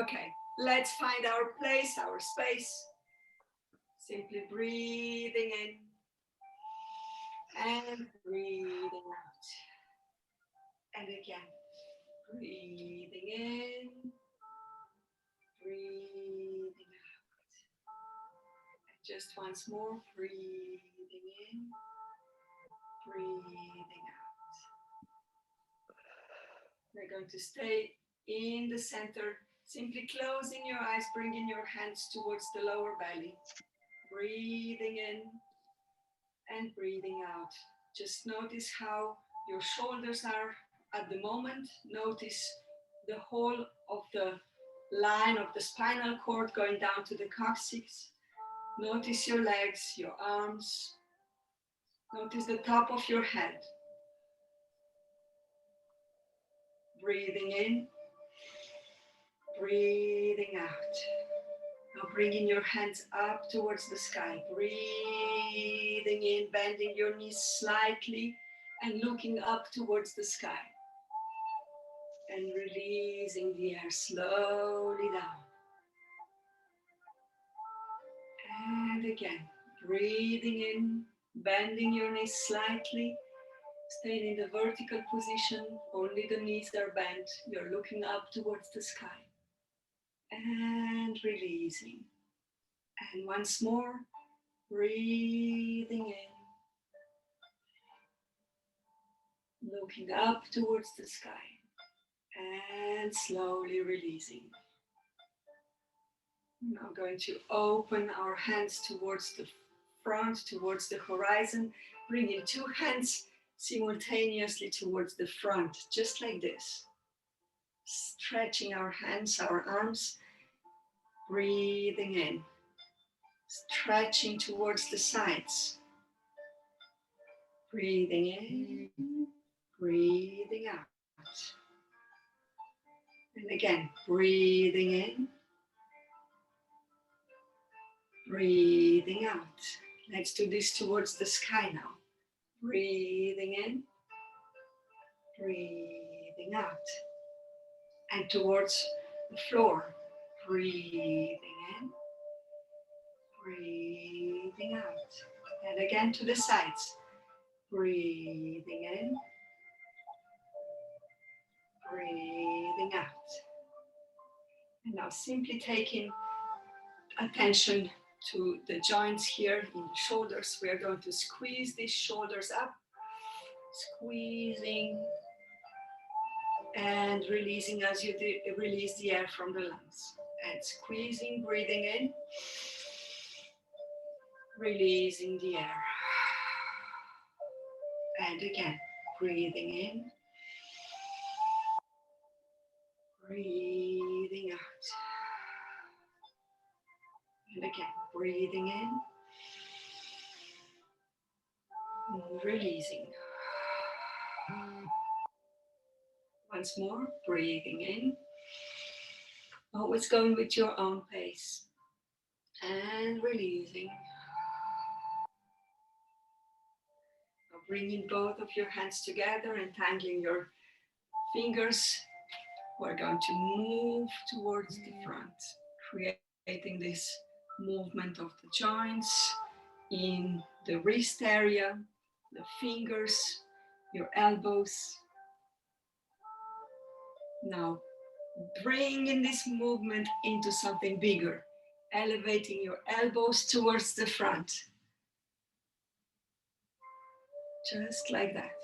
Okay, let's find our place, our space. Simply breathing in and breathing out. And again, breathing in, breathing out. And just once more, breathing in, breathing out. We're going to stay in the center, simply closing your eyes, bringing your hands towards the lower belly. Breathing in and breathing out. Just notice how your shoulders are at the moment. Notice the whole of the line of the spinal cord going down to the coccyx. Notice your legs, your arms. Notice the top of your head. Breathing in, breathing out. Now bringing your hands up towards the sky. Breathing in, bending your knees slightly and looking up towards the sky. And releasing the air slowly down. And again, breathing in, bending your knees slightly, staying in the vertical position, only the knees are bent, you're looking up towards the sky. And releasing. And once more, breathing in, looking up towards the sky, and slowly releasing. We're now going to open our hands towards the front, towards the horizon, bringing two hands simultaneously towards the front, just like this. Stretching our hands, our arms, breathing in, stretching towards the sides, breathing in, breathing out. And again, breathing in, breathing out. Let's do this towards the sky now. Breathing in, breathing out. And towards the floor. Breathing in, breathing out. And again to the sides. Breathing in, breathing out. And now simply taking attention to the joints here in the shoulders. We are going to squeeze these shoulders up, squeezing and releasing as you release the air from the lungs. And squeezing, breathing in, releasing the air. And again, breathing in, breathing out. And again, breathing in, and releasing. Once more, breathing in. Always going with your own pace. And releasing. Now bringing both of your hands together, entangling your fingers. We're going to move towards the front, creating this movement of the joints in the wrist area, the fingers, your elbows. Now, bringing this movement into something bigger, elevating your elbows towards the front. Just like that.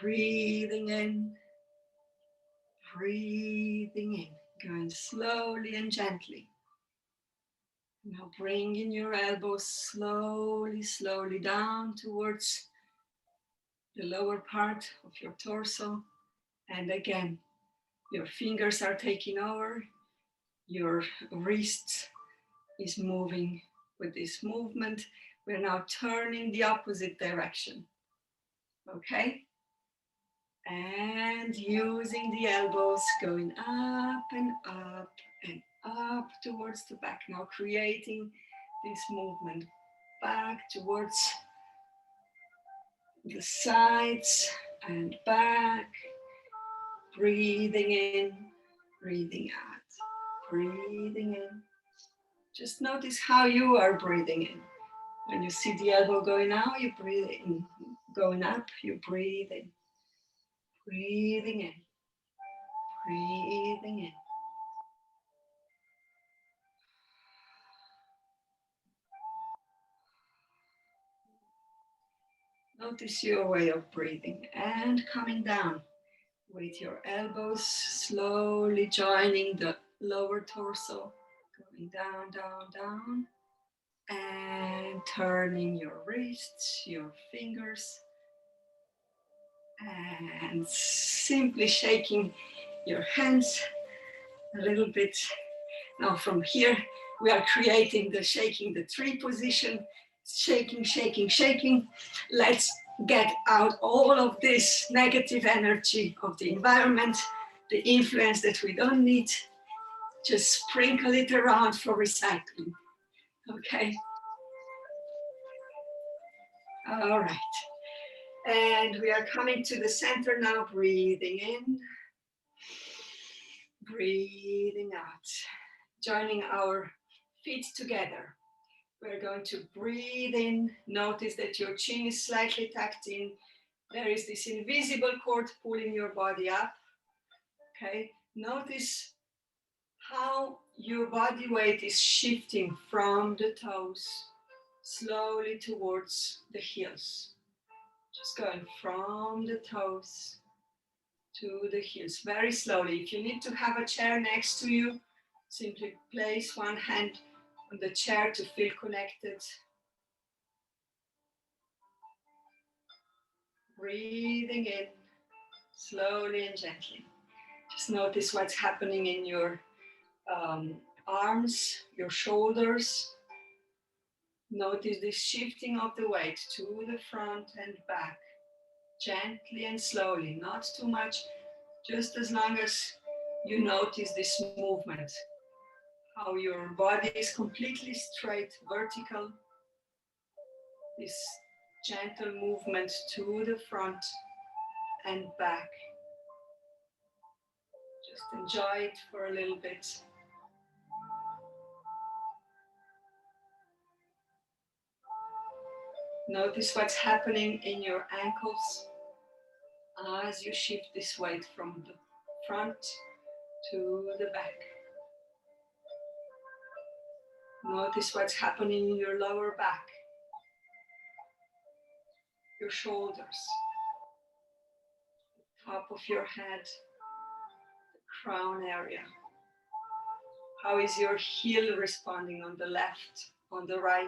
Breathing in, breathing in, going slowly and gently. Now bringing your elbows slowly, slowly down towards the lower part of your torso. And again, your fingers are taking over. Your wrist is moving with this movement. We're now turning the opposite direction. Okay? And using the elbows, going up and up and up towards the back. Now creating this movement back towards the sides and back. Breathing in, breathing out, breathing in. Just notice how you are breathing in. When you see the elbow going out, you breathe in. Going up, you breathe in. Breathing in, breathing in. Notice your way of breathing and coming down with your elbows slowly joining the lower torso, going down, down, down, and turning your wrists, your fingers, and simply shaking your hands a little bit. Now from here, we are creating the shaking the tree position, shaking, shaking, shaking. Let's get out all of this negative energy of the environment, the influence that we don't need. Just sprinkle it around for recycling. Okay. All right. And we are coming to the center now, breathing in, breathing out, joining our feet together. We're going to breathe in. Notice that your chin is slightly tucked in. There is this invisible cord pulling your body up. Okay. Notice how your body weight is shifting from the toes slowly towards the heels. Just going from the toes to the heels very slowly. If you need to have a chair next to you, simply place one hand on the chair to feel connected. Breathing in slowly and gently. Just notice what's happening in your arms, your shoulders. Notice the shifting of the weight to the front and back, gently and slowly, not too much, just as long as you notice this movement, how your body is completely straight, vertical, this gentle movement to the front and back. Just enjoy it for a little bit. Notice what's happening in your ankles as you shift this weight from the front to the back. Notice what's happening in your lower back, your shoulders, the top of your head, the crown area. How is your heel responding on the left, on the right?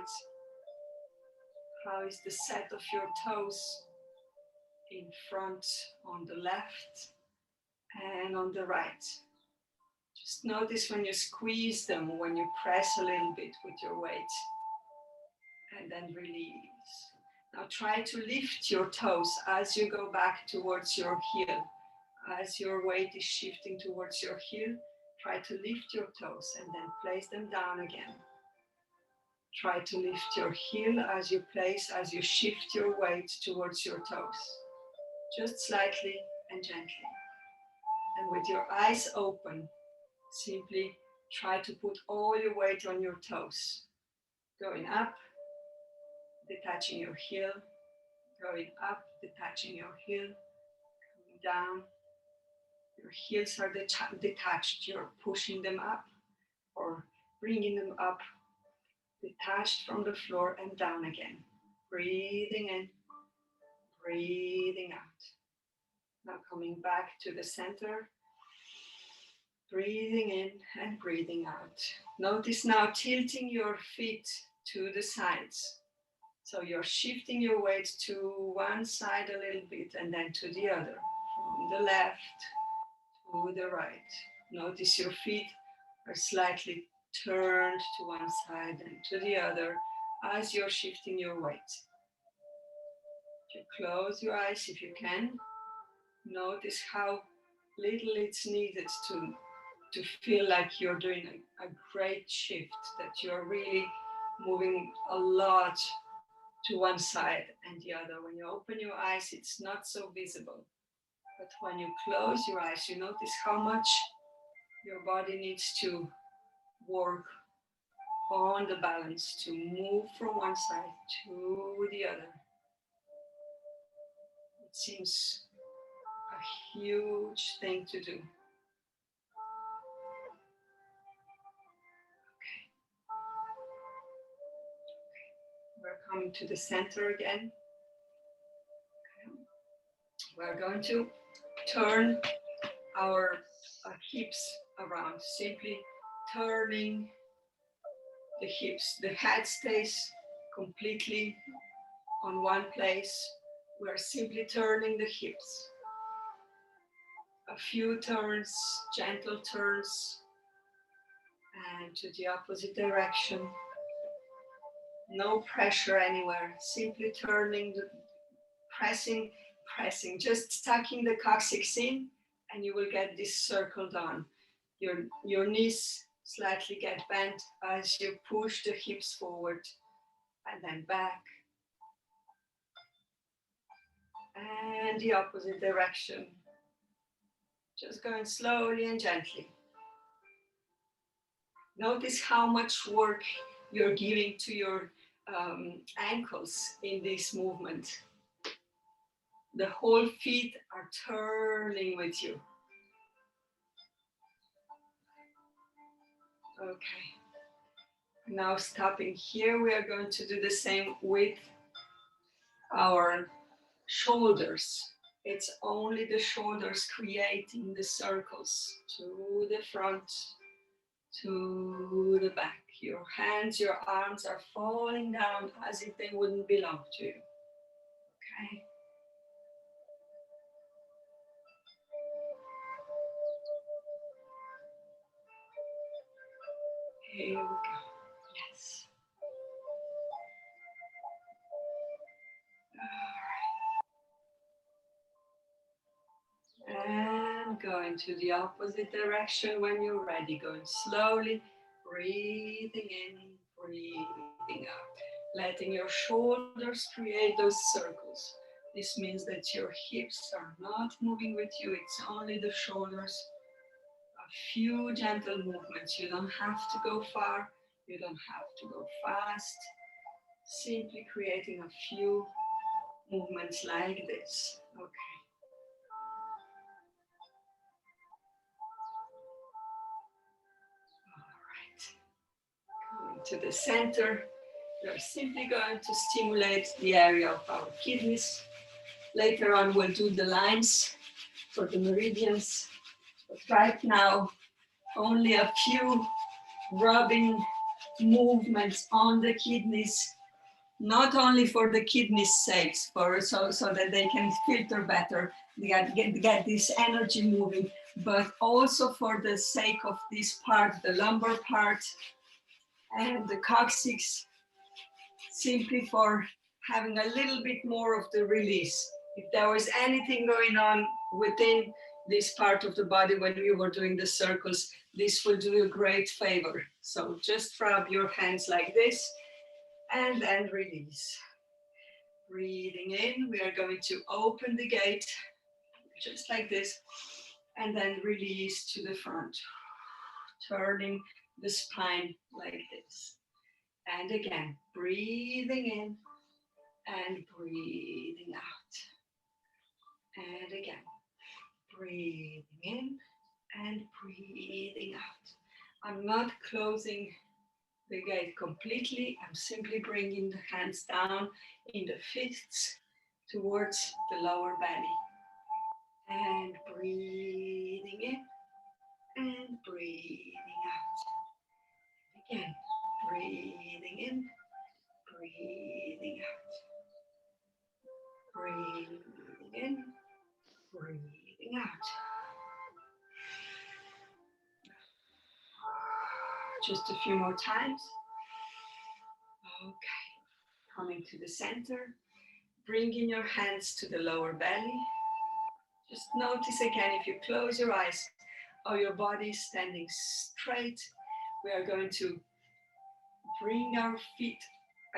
How is the set of your toes in front, on the left and on the right? Just notice when you squeeze them, when you press a little bit with your weight, and then release. Now try to lift your toes as you go back towards your heel. As your weight is shifting towards your heel, try to lift your toes and then place them down again. Try to lift your heel as you shift your weight towards your toes. Just slightly and gently. And with your eyes open, simply try to put all your weight on your toes. Going up, detaching your heel, going up, detaching your heel, coming down. Your heels are detached, you're pushing them up or bringing them up, detached from the floor and down again. Breathing in, breathing out. Now coming back to the center, breathing in and breathing out. Notice now tilting your feet to the sides. So you're shifting your weight to one side a little bit and then to the other, from the left to the right. Notice your feet are slightly turned to one side and to the other as you're shifting your weight. You close your eyes if you can. Notice how little it's needed to feel like you're doing a great shift, that you're really moving a lot to one side and the other. When you open your eyes, it's not so visible. But when you close your eyes, you notice how much Your body needs to work on the balance to move from one side to the other. It seems a huge thing to do. We're coming to the center again. We're going to turn our hips around, simply turning the hips. The head stays completely on one place. We're simply turning the hips. A few turns, gentle turns, and to the opposite direction. No pressure anywhere, simply turning, pressing, just tucking the coccyx in, and you will get this circle done. Your knees slightly get bent as you push the hips forward and then back. And the opposite direction. Just going slowly and gently. Notice how much work you're giving to your ankles in this movement. The whole feet are turning with you. Okay. Now stopping here, we are going to do the same with our shoulders. It's only the shoulders creating the circles to the front, to the back. Your hands, your arms are falling down as if they wouldn't belong to you. Okay. Here we go. Yes. All right. And going to the opposite direction when you're ready. Going slowly, breathing in, breathing out. Letting your shoulders create those circles. This means that your hips are not moving with you. It's only the shoulders. A few gentle movements. You don't have to go far. You don't have to go fast. Simply creating a few movements like this. Okay. All right. Coming to the center. We're simply going to stimulate the area of our kidneys. Later on, we'll do the lines for the meridians. But right now, only a few rubbing movements on the kidneys, not only for the kidneys' sakes, so that they can filter better, get this energy moving, but also for the sake of this part, the lumbar part and the coccyx, simply for having a little bit more of the release. If there was anything going on within this part of the body when we were doing the circles, this will do a great favor. So just rub your hands like this and then release. Breathing in, we are going to open the gate just like this and then release to the front, turning the spine like this. And again, breathing in and breathing out. And again, breathing in and breathing out. I'm not closing the gate completely. I'm simply bringing the hands down in the fists towards the lower belly. And breathing in and breathing out. Again, breathing in, breathing out. Breathing in, breathing out. Just a few more times. Okay, coming to the center, bringing your hands to the lower belly. Just notice again, if you close your eyes or your body is standing straight, we are going to bring our feet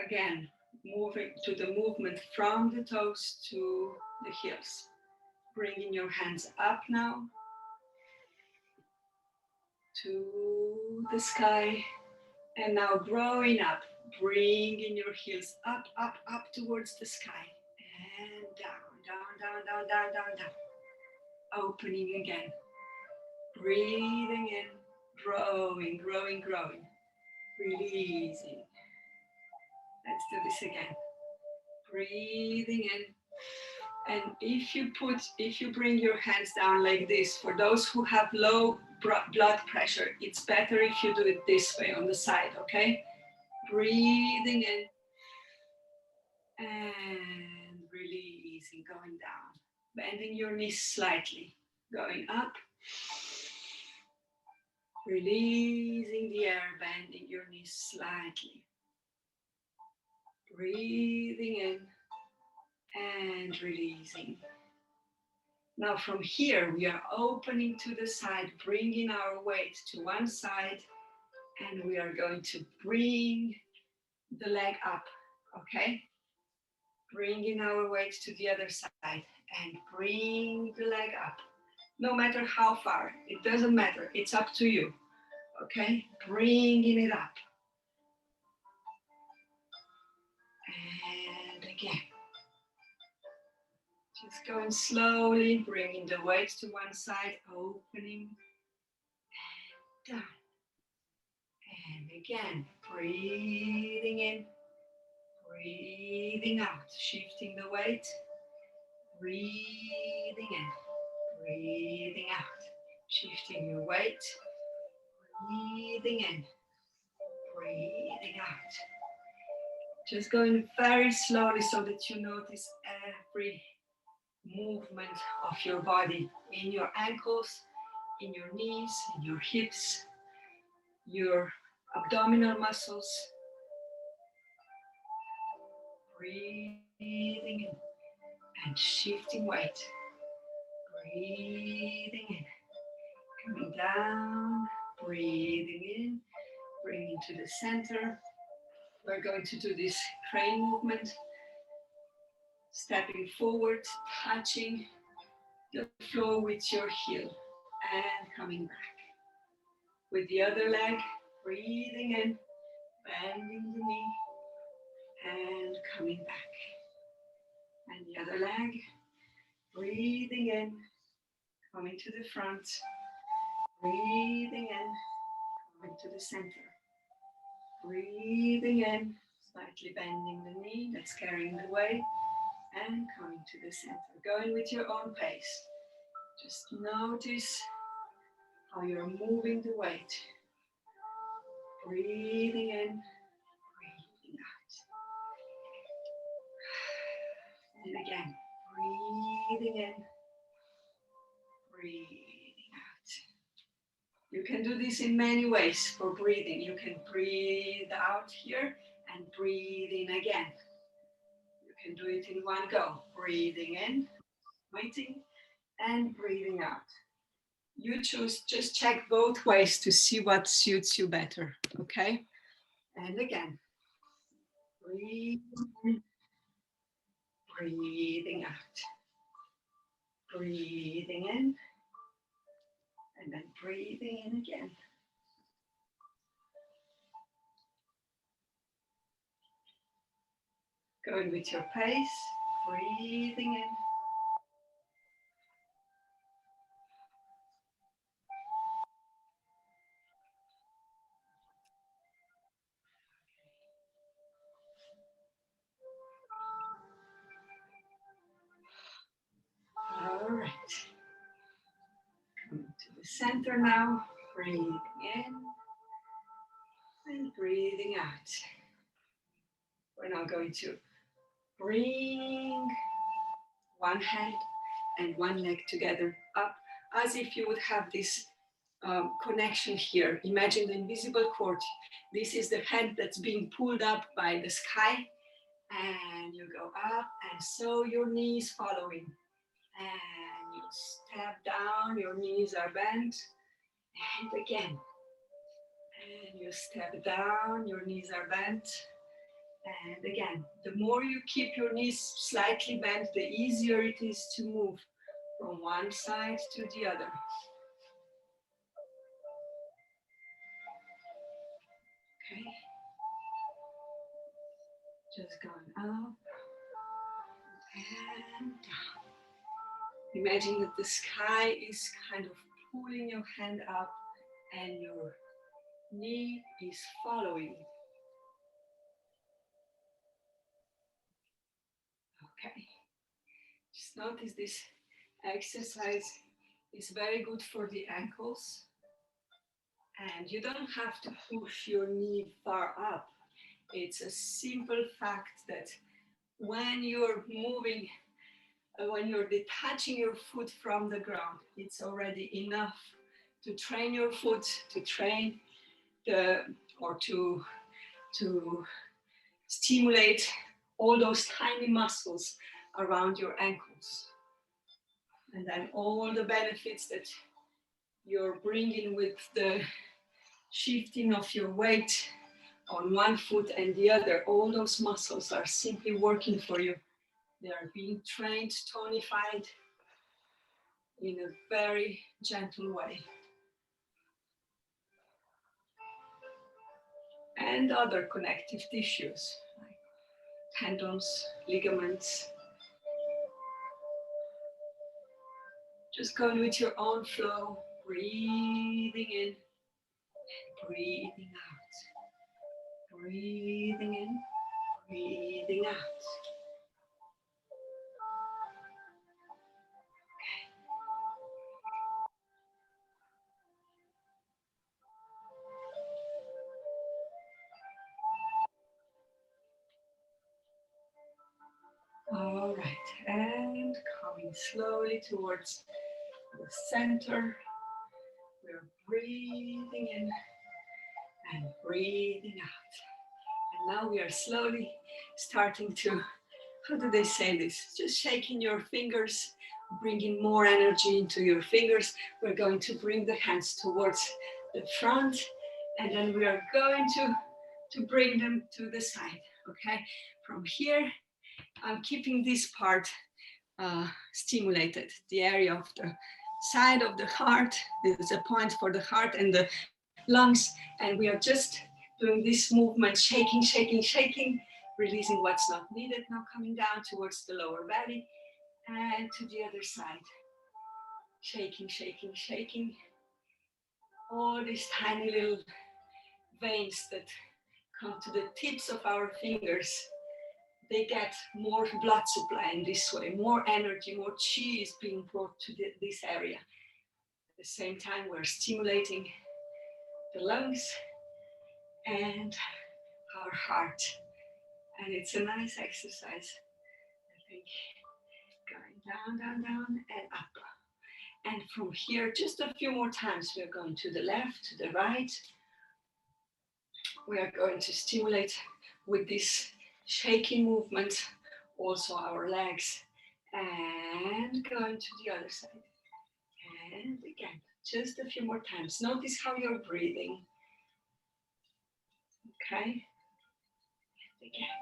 again, moving to the movement from the toes to the heels. Bringing your hands up now. to the sky. And now growing up, bringing your heels up, up, up towards the sky. And down, down, down, down, down, down, down. Opening again. Breathing in, growing, growing, growing. Releasing. Let's do this again. Breathing in. And if you bring your hands down like this, for those who have low blood pressure, it's better if you do it this way on the side, okay? Breathing in and releasing, going down. Bending your knees slightly, going up. Releasing the air, bending your knees slightly. Breathing in and releasing. Now from here, we are opening to the side, bringing our weight to one side, and we are going to bring the leg up, okay? Bringing our weight to the other side and bring the leg up. No matter how far, it doesn't matter, it's up to you, okay? Bringing it up. And again. Just going slowly, bringing the weight to one side, opening, and down. And again, breathing in, breathing out, shifting the weight, breathing in, breathing out, shifting your weight, breathing in, breathing out. Just going very slowly so that you notice every movement of your body in your ankles, in your knees, in your hips, your abdominal muscles. Breathing in and shifting weight. Breathing in, coming down, breathing in, bringing to the center. We're going to do this crane movement, stepping forward, touching the floor with your heel and coming back. With the other leg, breathing in, bending the knee and coming back. And the other leg, breathing in, coming to the front, breathing in, coming to the center. Breathing in, slightly bending the knee, that's carrying the weight, and coming to the center. Going with your own pace. Just notice how you're moving the weight. Breathing in, breathing out. And again, breathing in, breathing out. You can do this in many ways for breathing. You can breathe out here and breathe in again. You can do it in one go. Breathing in, waiting, and breathing out. You choose, just check both ways to see what suits you better, okay? And again, breathing in, breathing out. Breathing in, and then breathing in again. Going with your pace, breathing in. All right. Coming to the center now, breathing in and breathing out. We're now going to bring one hand and one leg together up as if you would have this connection here. Imagine the invisible cord. This is the hand that's being pulled up by the sky, and you go up, and so your knees following. And you step down, your knees are bent, and again. And you step down, your knees are bent, and again. The more you keep your knees slightly bent, the easier it is to move from one side to the other. Okay. Just going up and down. Imagine that the sky is kind of pulling your hand up and your knee is following. Okay. Just notice this exercise is very good for the ankles. And you don't have to push your knee far up. It's a simple fact that when you're moving, when you're detaching your foot from the ground, it's already enough to train your foot, to train or to stimulate all those tiny muscles around your ankles. And then all the benefits that you're bringing with the shifting of your weight on one foot and the other, all those muscles are simply working for you. They are being trained, tonified in a very gentle way. And other connective tissues like tendons, ligaments. Just going with your own flow, breathing in, breathing out, breathing in, breathing out. All right, and coming slowly towards the center. We're breathing in and breathing out. And now we are slowly starting to, how do they say this? Just shaking your fingers, bringing more energy into your fingers. We're going to bring the hands towards the front, and then we are going to bring them to the side, okay? From here, I'm keeping this part stimulated, the area of the side of the heart. There's a point for the heart and the lungs, and we are just doing this movement, shaking, shaking, shaking, releasing what's not needed, now coming down towards the lower belly and to the other side. Shaking, shaking, shaking. All these tiny little veins that come to the tips of our fingers, they get more blood supply in this way, more energy, more qi is being brought to this area. At the same time, we're stimulating the lungs and our heart. And it's a nice exercise, I think. Going down, down, down, and up. And from here, just a few more times, we're going to the left, to the right. We are going to stimulate with this shaking movement, also our legs. And going to the other side. And again, just a few more times. Notice how you're breathing. Okay? And again.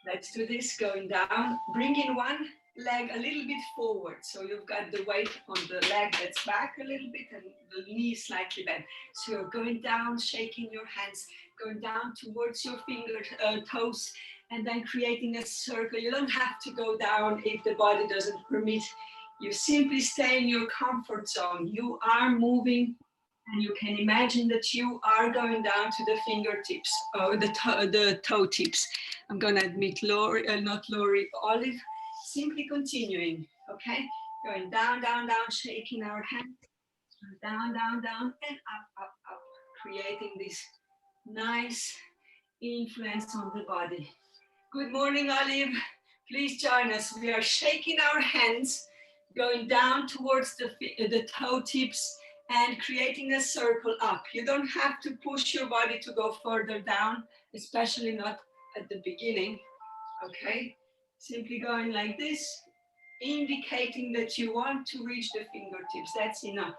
Let's do this, going down, bringing one leg a little bit forward. So you've got the weight on the leg that's back a little bit and the knee slightly bent. So you're going down, shaking your hands, going down towards your fingers, toes, and then creating a circle. You don't have to go down if the body doesn't permit. You simply stay in your comfort zone. You are moving, and you can imagine that you are going down to the fingertips, or the toe tips. I'm gonna admit Lori, not Lori, Olive, simply continuing, okay? Going down, down, down, shaking our hands, down, down, down, and up, up, up, creating this nice influence on the body. Good morning, Olive. Please join us. We are shaking our hands, going down towards the toe tips, and creating a circle up. You don't have to push your body to go further down, especially not at the beginning, okay? Simply going like this, indicating that you want to reach the fingertips, that's enough.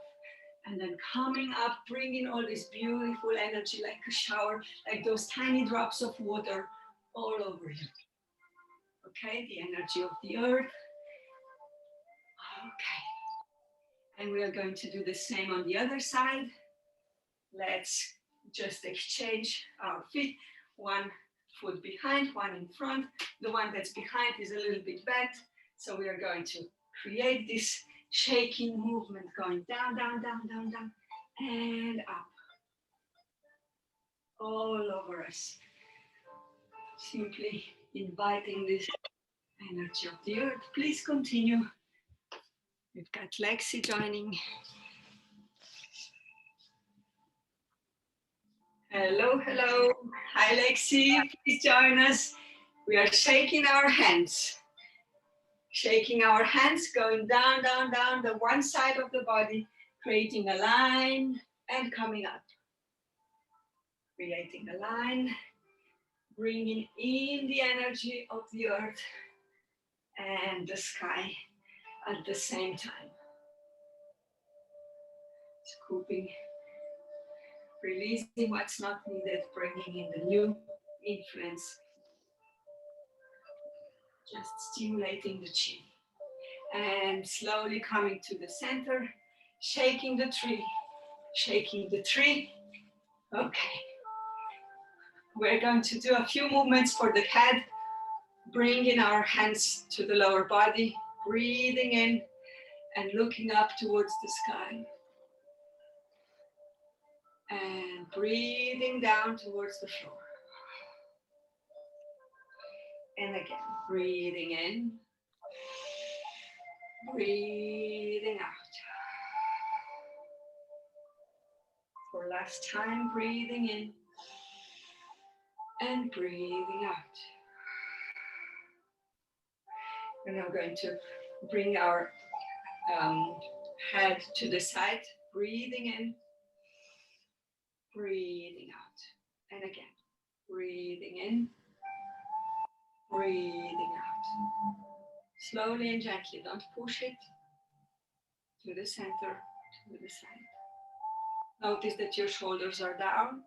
And then coming up, bringing all this beautiful energy like a shower, like those tiny drops of water all over you. Okay, the energy of the earth. Okay. And we are going to do the same on the other side. Let's just exchange our feet. One foot behind, one in front. The one that's behind is a little bit bent. So we are going to create this shaking movement going down, down, down, down, down, and up. All over us. Simply inviting this energy of the earth. Please continue. We've got Lexi joining. Hello, hello. Hi, Lexi. Please join us. We are shaking our hands. Shaking our hands, going down, down, down the one side of the body, creating a line and coming up. Creating a line, bringing in the energy of the earth and the sky at the same time. Scooping, releasing what's not needed, bringing in the new influence. Just stimulating the Qi. And slowly coming to the center, shaking the tree, shaking the tree. Okay. We're going to do a few movements for the head, bringing our hands to the lower body, breathing in and looking up towards the sky. And breathing down towards the floor. And again, breathing in, breathing out. For last time, breathing in and breathing out. We're now going to bring our head to the side, breathing in, breathing out. And again, breathing in, breathing out. Slowly and gently, don't push it to the center, to the side. Notice that your shoulders are down.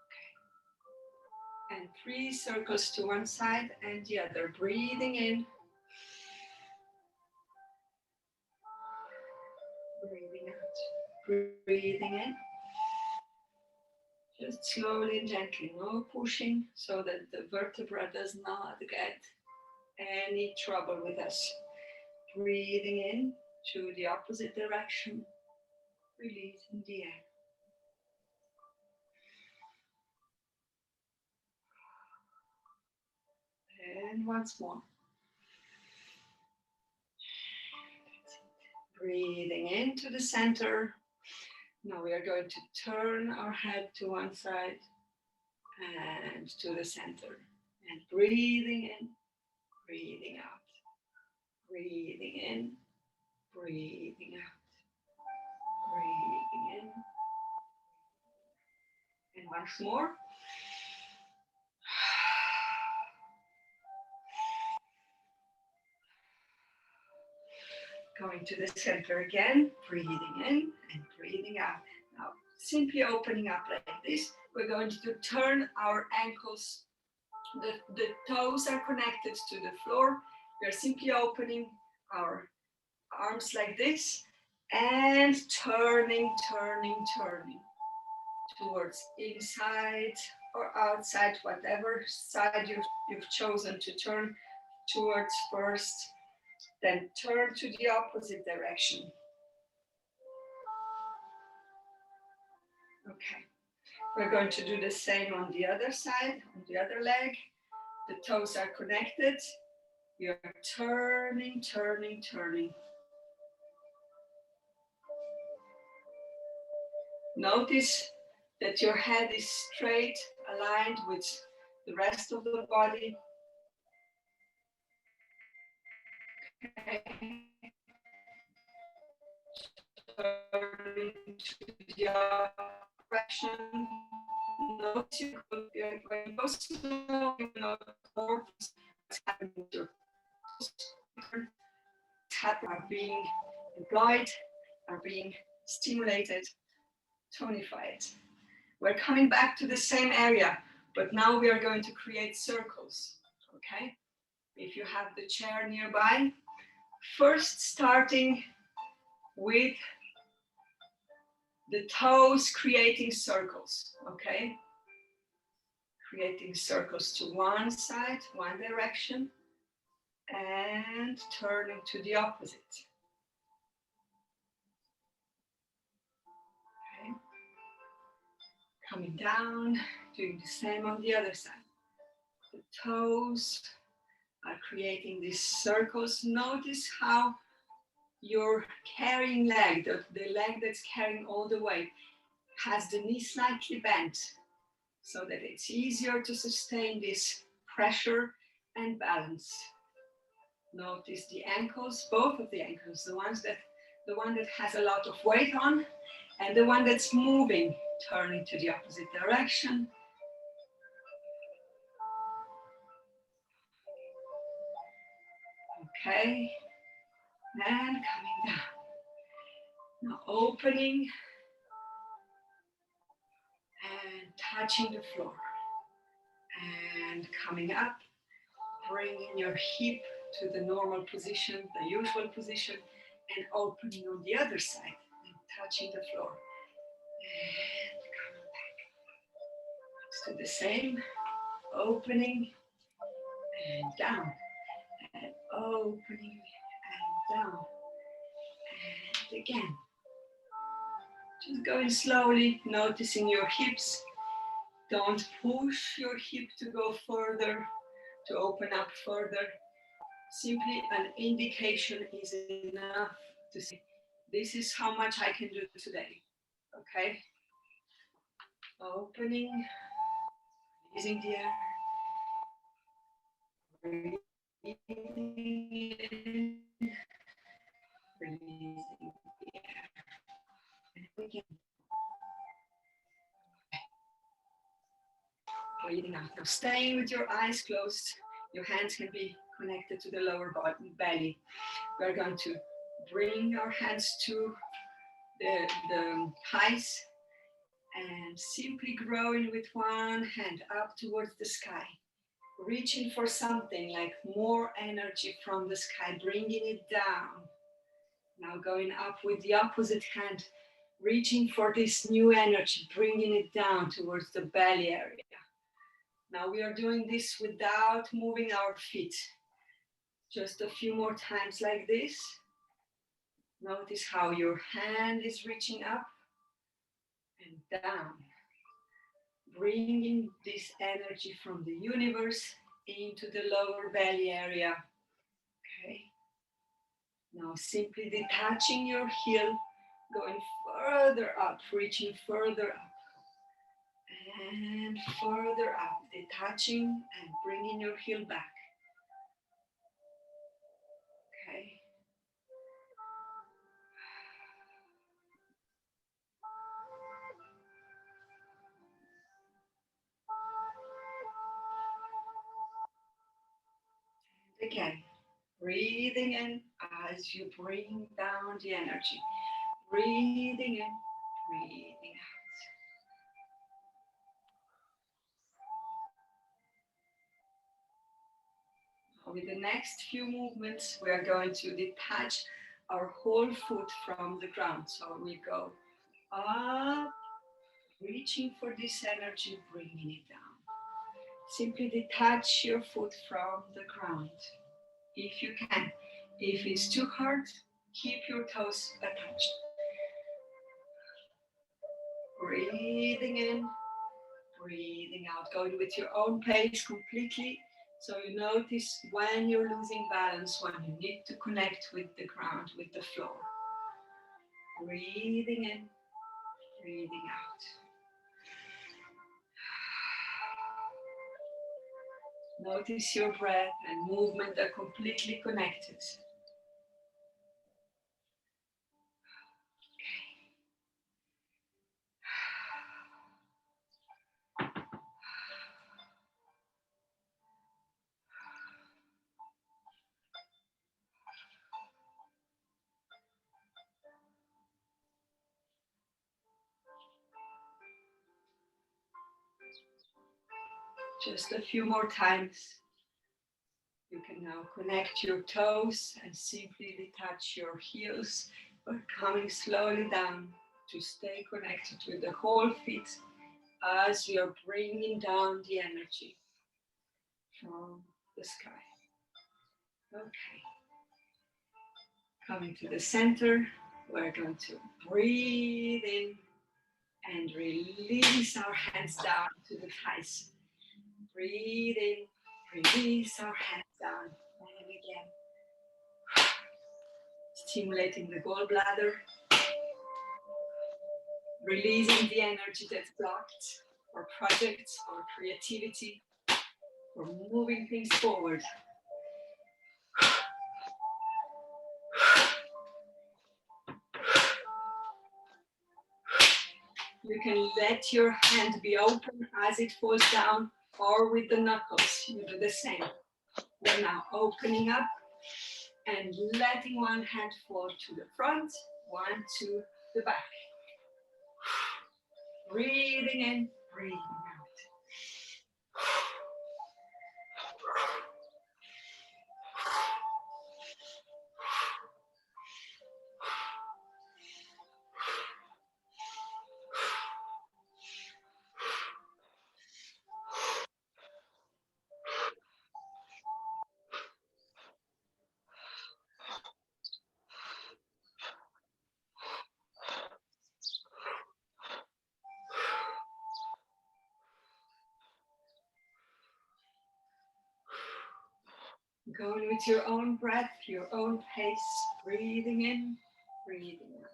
Okay. And 3 circles to one side and the other. Breathing in. Breathing out. Breathing in. Just slowly and gently, no pushing, so that the vertebra does not get any trouble with us. Breathing in to the opposite direction. Releasing the air. And once more. Breathing into the center. Now we are going to turn our head to one side and to the center. And breathing in, breathing out. Breathing in, breathing out. Breathing in. And once more. Going to the center again, breathing in and breathing out. Now, simply opening up like this, we're going to turn our ankles. The toes are connected to the floor. We're simply opening our arms like this and turning towards inside or outside, whatever side you've chosen to turn towards first. Then turn to the opposite direction. Okay, we're going to do the same on the other side, on the other leg. The toes are connected. You're turning. Notice that your head is straight, aligned with the rest of the body. Okay. Turning to the direction. Notice you're going so slow, you know what's happening with your are being employed, are being stimulated, tonified. We're coming back to the same area, but now we are going to create circles, okay? If you have the chair nearby, first starting with the toes creating circles, okay? Creating circles to one side, one direction, and turning to the opposite. Okay. Coming down, doing the same on the other side. The toes are creating these circles. Notice how your carrying leg, the leg that's carrying all the weight, has the knee slightly bent so that it's easier to sustain this pressure and balance. Notice the ankles, both of the ankles, the one that has a lot of weight on and the one that's moving, turning to the opposite direction. Okay, and coming down. Now opening and touching the floor. And coming up, bringing your hip to the normal position, the usual position, and opening on the other side and touching the floor. And coming back. Let's do the same. Opening and down. And opening and down. And again. Just going slowly, noticing your hips. Don't push your hip to go further, to open up further. Simply an indication is enough to say, this is how much I can do today. Okay? Opening, releasing the air. Breathing in, releasing the air. And again. Breathing out. Now staying with your eyes closed. Your hands can be connected to the lower belly. We're going to bring our hands to the thighs and simply growing with one hand up towards the sky. Reaching for something like more energy from the sky, bringing it down. Now going up with the opposite hand, reaching for this new energy, bringing it down towards the belly area. Now we are doing this without moving our feet. Just a few more times like this. Notice how your hand is reaching up and down. Bringing this energy from the universe into the lower belly area. Okay. Now simply detaching your heel, going further up, reaching further up. And further up, detaching and bringing your heel back. Okay. Again, breathing in as you bring down the energy. Breathing in, breathing out. With the next few movements, we are going to detach our whole foot from the ground. So we go up, reaching for this energy, bringing it down. Simply detach your foot from the ground, if you can. If it's too hard, keep your toes attached. Breathing in, breathing out, going with your own pace completely. So you notice when you're losing balance, when you need to connect with the ground, with the floor. Breathing in, breathing out. Notice your breath and movement are completely connected. Just a few more times. You can now connect your toes and simply detach your heels We're coming slowly down to stay connected with the whole feet as we are bringing down the energy from the sky. Okay. Coming to the center, we're going to breathe in and release our hands down to the thighs. Breathe in, release our hands down, and again. Stimulating the gallbladder, releasing the energy that's blocked for projects, for creativity, for moving things forward. You can let your hand be open as it falls down, or with the knuckles, you do the same. We're now opening up and letting one hand fall to the front, one to the back. Breathing in, breathing out. Going with your own breath, your own pace, breathing in, breathing out.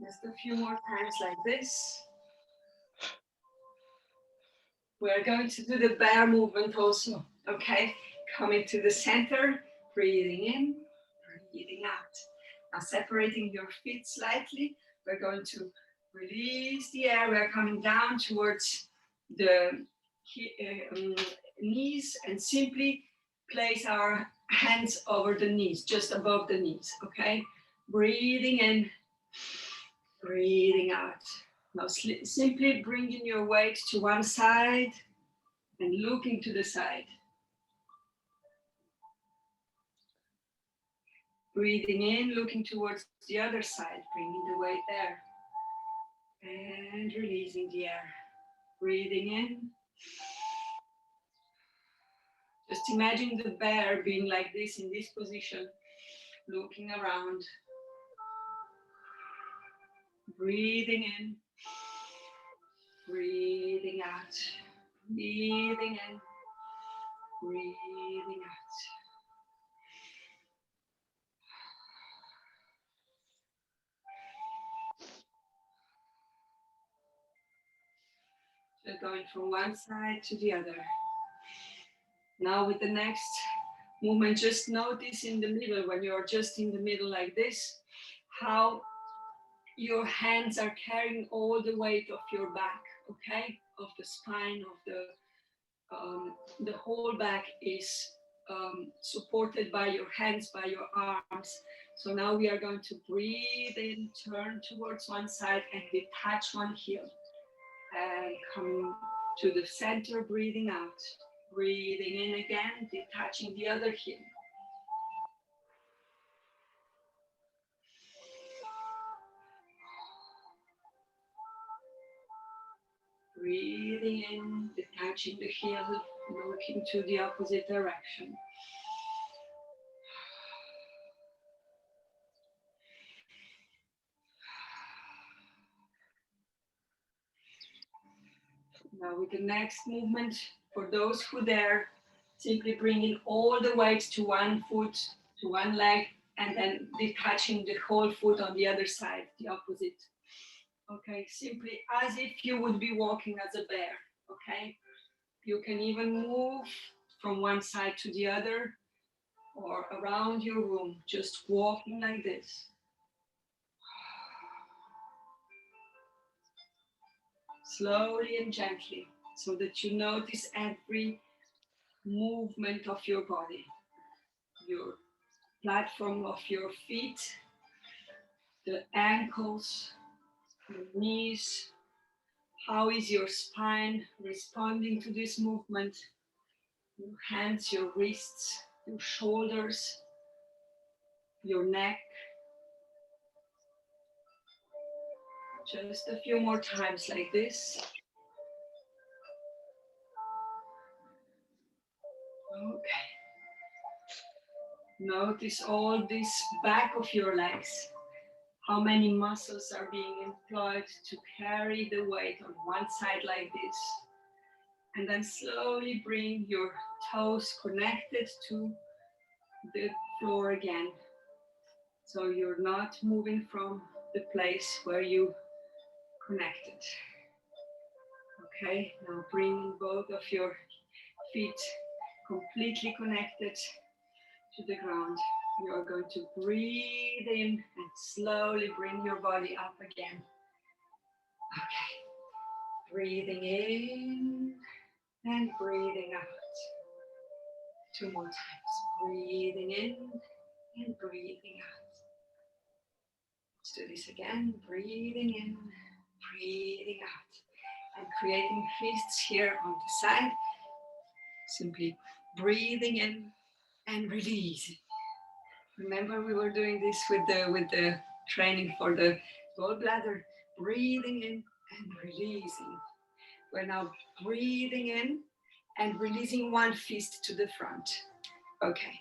Just a few more times like this. We're going to do the bear movement also, okay? Coming to the center, breathing in, breathing out. Now separating your feet slightly, we're going to release the air. We're coming down towards the knees and simply place our hands over the knees, just above the knees, okay? Breathing in, breathing out. Now simply bringing your weight to one side and looking to the side. Breathing in, looking towards the other side, bringing the weight there. And releasing the air. Breathing in. Just imagine the bear being like this in this position, looking around. Breathing in. Breathing out. Breathing in. Breathing out. Just going from one side to the other. Now with the next movement, just notice in the middle, when you're just in the middle like this, how your hands are carrying all the weight of your back, okay? Of the spine, of the whole back is supported by your hands, by your arms. So now we are going to breathe in, turn towards one side and detach one heel. And coming to the center, breathing out. Breathing in again, detaching the other heel. Breathing in, detaching the heel, looking to the opposite direction. Now with the next movement, for those who dare, simply bringing all the weight to one foot, to one leg, and then detaching the whole foot on the other side, the opposite. Okay, simply as if you would be walking as a bear, okay? You can even move from one side to the other or around your room, just walking like this. Slowly and gently, so that you notice every movement of your body, your platform of your feet, the ankles, your knees. How is your spine responding to this movement? Your hands, your wrists, your shoulders, your neck. Just a few more times like this. Okay. Notice all this back of your legs. How many muscles are being employed to carry the weight on one side like this. And then slowly bring your toes connected to the floor again. So you're not moving from the place where you connected. Okay, now bring both of your feet completely connected to the ground. You are going to breathe in and slowly bring your body up again. Okay, breathing in and breathing out. 2 more times. Breathing in and breathing out. Let's do this again. Breathing in, breathing out. And creating fists here on the side. Simply breathing in and releasing. Remember we were doing this with the training for the gallbladder. Breathing in and releasing. We're now breathing in and releasing one fist to the front. Okay.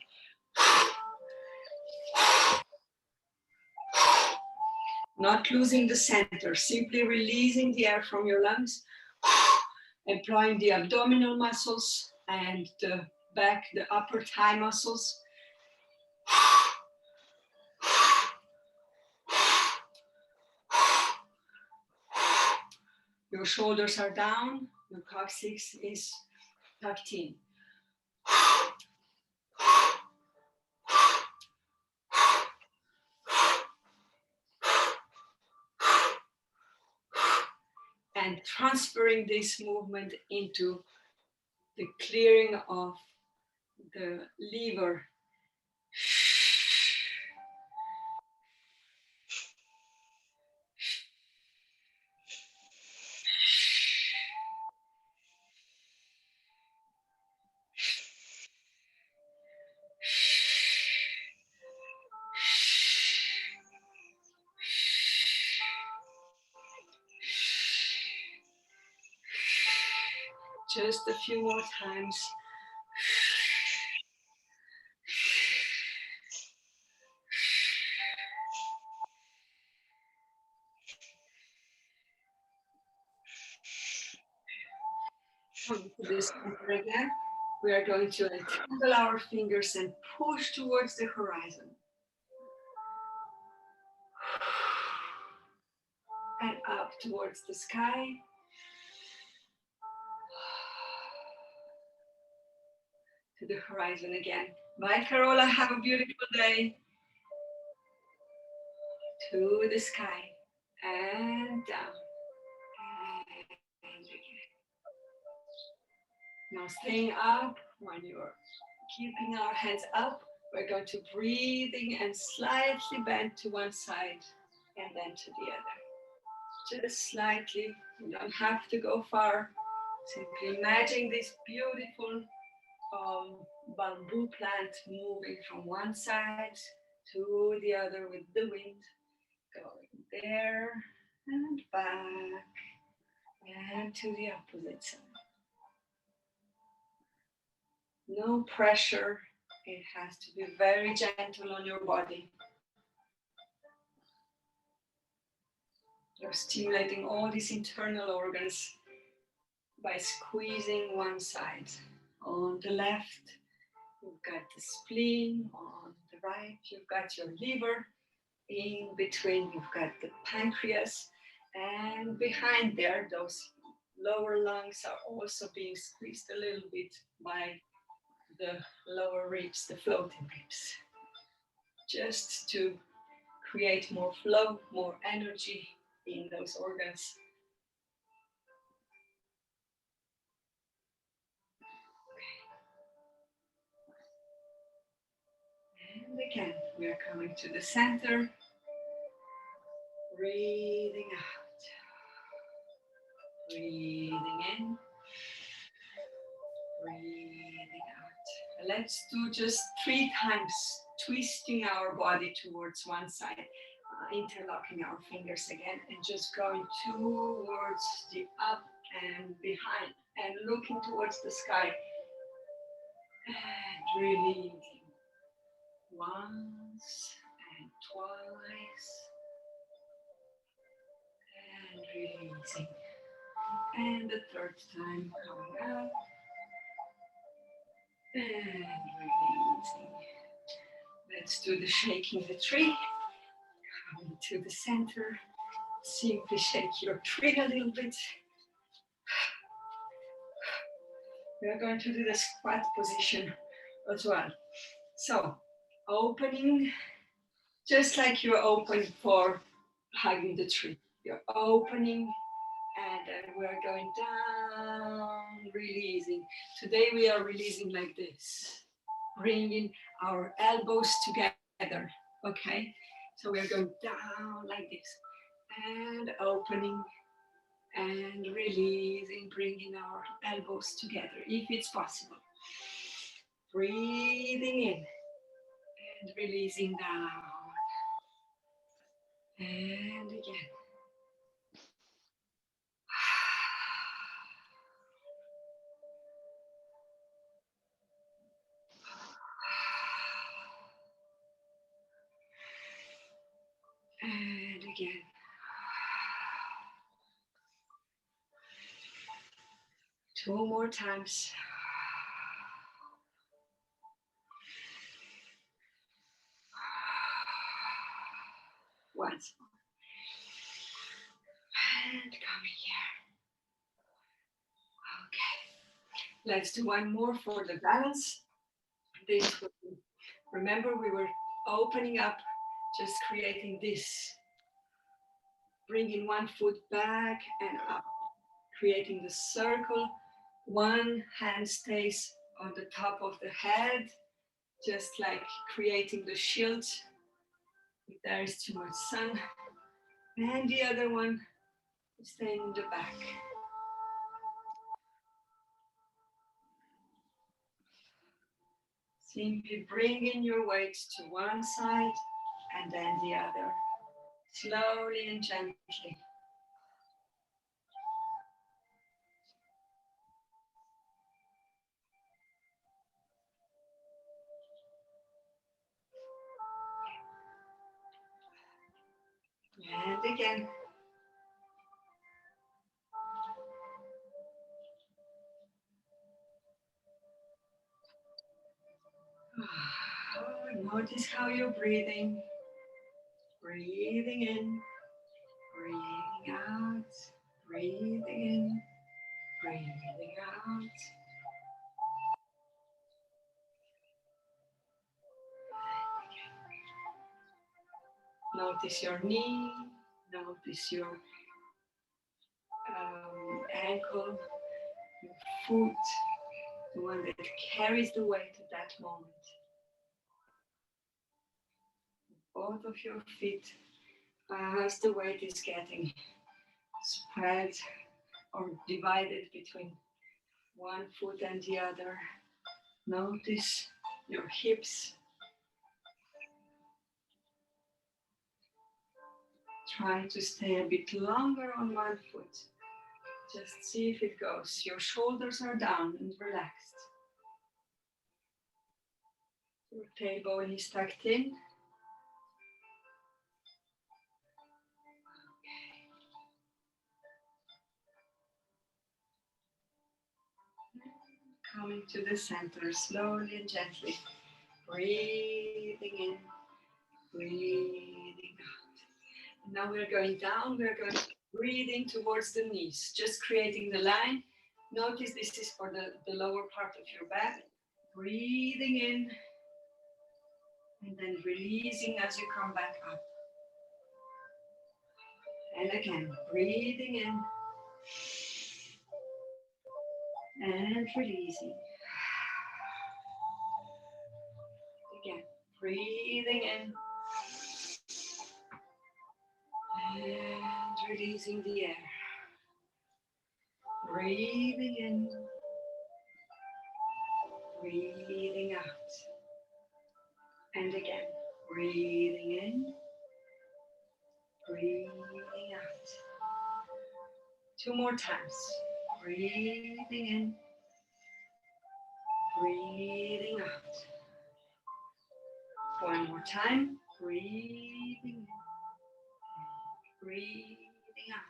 Not losing the center, simply releasing the air from your lungs, employing the abdominal muscles and the back, the upper thigh muscles. Your shoulders are down, your coccyx is tucked in. And transferring this movement into the clearing of the liver. Just a few more times. Come to this center again. We are going to entangle our fingers and push towards the horizon. And up towards the sky. To the horizon again. Bye, Carola. Have a beautiful day. To the sky. And down. And again. Now staying up when you're keeping our hands up. We're going to breathing and slightly bend to one side and then to the other. Just slightly. You don't have to go far. Simply imagine this beautiful bamboo plant moving from one side to the other with the wind, going there and back and to the opposite side. No pressure. It has to be very gentle on your body. You're stimulating all these internal organs by squeezing one side. On the left, you've got the spleen. On the right, you've got your liver. In between, you've got the pancreas. And behind there, those lower lungs are also being squeezed a little bit by the lower ribs, the floating ribs. Just to create more flow, more energy in those organs. And again, we are coming to the center. Breathing out. breathing in, breathing out. Let's do just 3 times, twisting our body towards one side, interlocking our fingers again, and just going towards the up and behind, and looking towards the sky, and releasing once and twice, and releasing. And the third time coming out and releasing. Let's do the shaking the tree. Coming to the center. Simply shake your tree a little bit. We are going to do the squat position as well. So, opening, just like you're open for hugging the tree. You're opening, and then we're going down, releasing. Today we are releasing like this, bringing our elbows together, okay? So we're going down like this, and opening, and releasing, bringing our elbows together, if it's possible. Breathing in, and releasing down, and again. And again. Two more times. Once more. And coming here. Okay. Let's do one more for the balance. This will be, remember we were opening up, just creating this. Bringing one foot back and up. Creating the circle. One hand stays on the top of the head, just like creating the shield if there is too much sun. And the other one is staying in the back. Simply bringing your weight to one side and then the other, slowly and gently. And again. Notice how you're breathing. Breathing in, breathing out, breathing in, breathing out. Notice your knee, notice your ankle, your foot, the one that carries the weight at that moment. Both of your feet, as the weight is getting spread or divided between one foot and the other. Notice your hips. Try to stay a bit longer on one foot. Just see if it goes. Your shoulders are down and relaxed. Your tailbone is tucked in. Coming to the center slowly and gently. Breathing in, breathing out. And now we're going down. We're going to breathing towards the knees, just creating the line. Notice this is for the lower part of your back. Breathing in and then releasing as you come back up. And again, breathing in and releasing. Again, breathing in and releasing the air. Breathing in, breathing out. And again, breathing in, breathing out. 2 more times. Breathing in, breathing out. 1 more time. Breathing in, breathing out.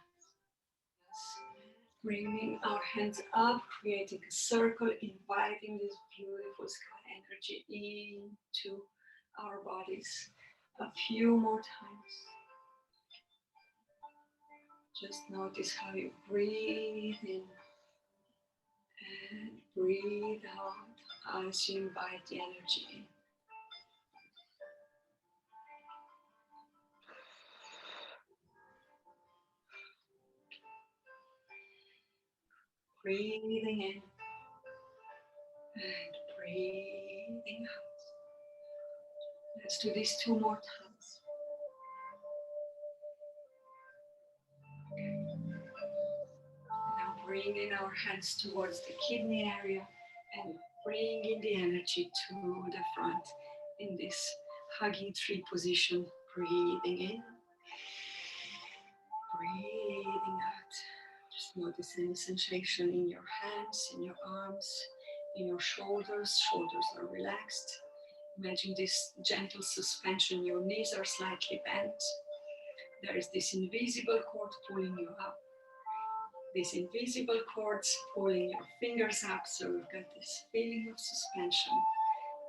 Bringing our hands up, creating a circle, inviting this beautiful sky energy into our bodies. A few more times. Just notice how you breathe in and breathe out as you invite the energy in. Breathing in and breathing out. Let's do this 2 more times. Now bringing our hands towards the kidney area and bringing the energy to the front in this hugging tree position. Breathing in, breathing out. Just notice any sensation in your hands, in your arms, in your shoulders. Shoulders are relaxed. Imagine this gentle suspension. Your knees are slightly bent. There is this invisible cord pulling you up. These invisible cords pulling your fingers up. So you've got this feeling of suspension.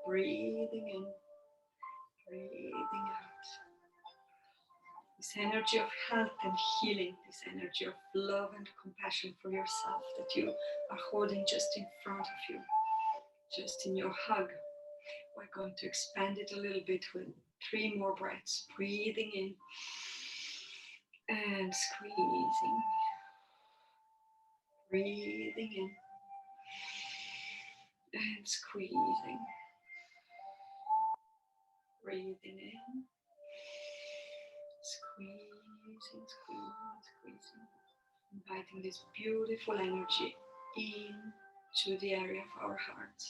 Breathing in, breathing out. This energy of health and healing, this energy of love and compassion for yourself that you are holding just in front of you, just in your hug. We're going to expand it a little bit with 3 more breaths. Breathing in and squeezing. Breathing in and squeezing. Breathing in, squeezing, squeezing, squeezing. Inviting this beautiful energy into the area of our heart.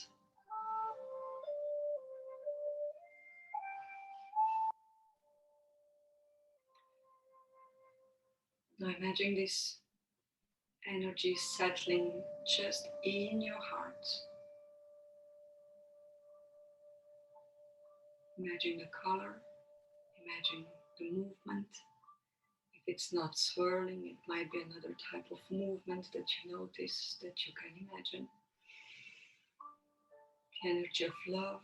Now imagine this energy settling just in your heart. Imagine the color, imagine the movement. If it's not swirling, it might be another type of movement that you notice, that you can imagine. The energy of love,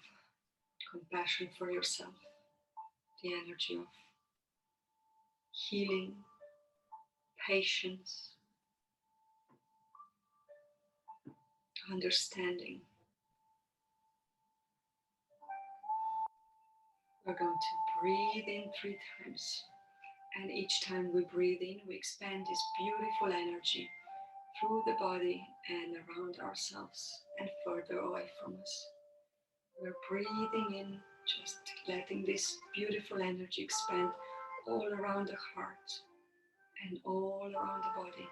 compassion for yourself, the energy of healing, patience, understanding. We're going to breathe in 3 times. And each time we breathe in, we expand this beautiful energy through the body and around ourselves and further away from us. We're breathing in, just letting this beautiful energy expand all around the heart and all around the body.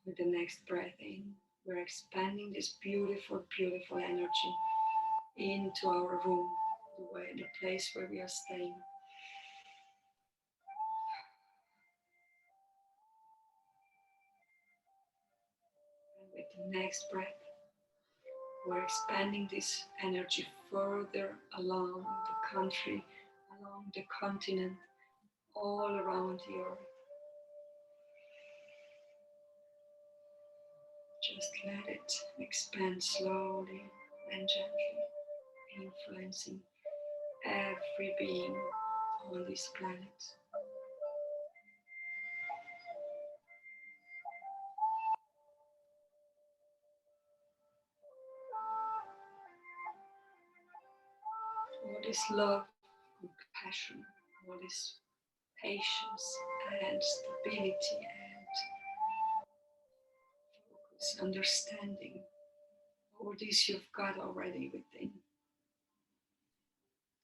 With the next breath in, we're expanding this beautiful, beautiful energy into our room, the place where we are staying. And with the next breath, we're expanding this energy further along the country, along the continent, all around the earth. Just let it expand slowly and gently, influencing every being on this planet. All this love, compassion, all this patience and stability and focus, understanding, all this you've got already within.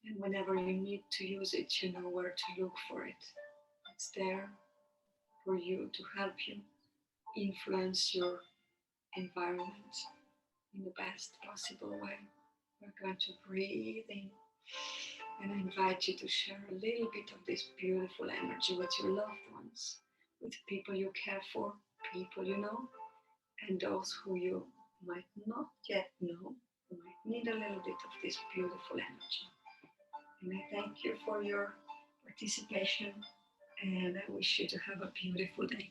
And whenever you need to use it, you know where to look for it. It's there, for you to help you influence your environment in the best possible way. We're going to breathe in, and I invite you to share a little bit of this beautiful energy with your loved ones, with people you care for, people you know, and those who you might not yet know, who might need a little bit of this beautiful energy. And I thank you for your participation, and I wish you to have a beautiful day.